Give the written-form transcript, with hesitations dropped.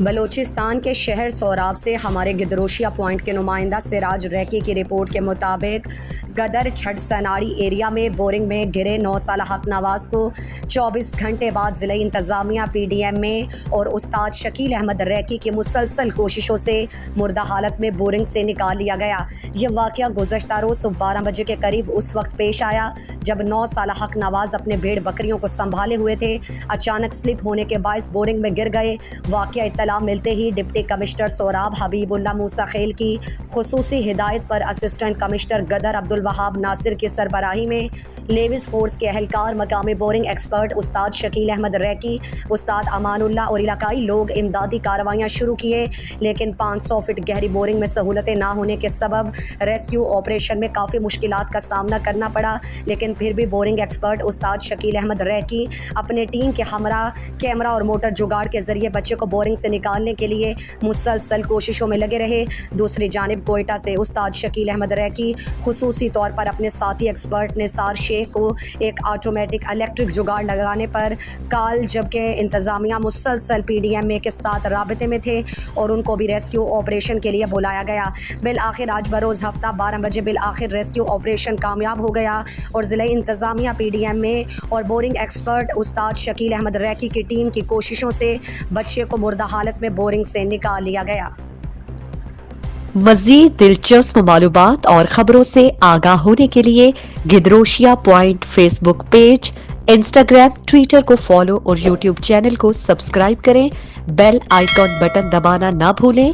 بلوچستان کے شہر سوراب سے ہمارے گدروشیا پوائنٹ کے نمائندہ سراج ریکی کی رپورٹ کے مطابق گدر چھٹ سناڑی ایریا میں بورنگ میں گرے 9 سالہ حق نواز کو 24 گھنٹے بعد ضلعی انتظامیہ پی ڈی ایم میں اور استاد شکیل احمد ریکی کی مسلسل کوششوں سے مردہ حالت میں بورنگ سے نکال لیا گیا۔ یہ واقعہ گزشتہ روز صبح 12 بجے کے قریب اس وقت پیش آیا جب 9 سالہ حق نواز اپنے بھیڑ بکریوں کو سنبھالے ہوئے تھے۔ اچانک سلپ ہونے کے باعث بورنگ میں گر گئے۔ واقعہ اطلاع ملتے ہی ڈپٹی کمشنر سوراب حبیب اللہ موسیٰ خیل کی خصوصی ہدایت پر اسسٹنٹ کمشنر گدر عبدالوہاب ناصر کی سربراہی میں لیوز فورس کے اہلکار، مقامی بورنگ ایکسپرٹ استاد شکیل احمد ریکی، استاد امان اللہ اور علاقائی لوگ امدادی کارروائیاں شروع کیے، لیکن 500 فٹ گہری بورنگ میں سہولتیں نہ ہونے کے سبب ریسکیو آپریشن میں کافی مشکلات کا سامنا کرنا پڑا، لیکن پھر بھی بورنگ ایکسپرٹ استاد شکیل احمد ریکی اپنے ٹیم کے ہمراہ کیمرہ اور موٹر جگاڑ کے ذریعے بچے کو بورنگ سے نکالنے کے لیے مسلسل کوششوں میں لگے رہے۔ دوسری جانب کوئٹہ سے استاد شکیل احمد ریکی خصوصی طور پر اپنے ساتھی ایکسپرٹ نثار شیخ کو ایک آٹومیٹک الیکٹرک جگاڑ لگانے پر کال، جبکہ انتظامیہ مسلسل پی ڈی ایم اے کے ساتھ رابطے میں تھے اور ان کو بھی ریسکیو آپریشن کے لیے بلایا گیا۔ بالآخر آج بروز ہفتہ 12 بجے بالآخر ریسکیو آپریشن کامیاب ہو گیا اور ضلعی انتظامیہ پی ڈی ایم اے اور بورنگ ایکسپرٹ استاد شکیل احمد ریکی کی ٹیم کی کوششوں سے بچے کو مردہ حالت میں بورنگ سے نکال لیا گیا۔ مزید دلچسپ معلومات اور خبروں سے آگاہ ہونے کے لیے Gedrosia point Facebook page, Instagram, Twitter کو فالو اور یوٹیوب چینل کو سبسکرائب کریں۔ بیل آئیکن بٹن دبانا نہ بھولیں۔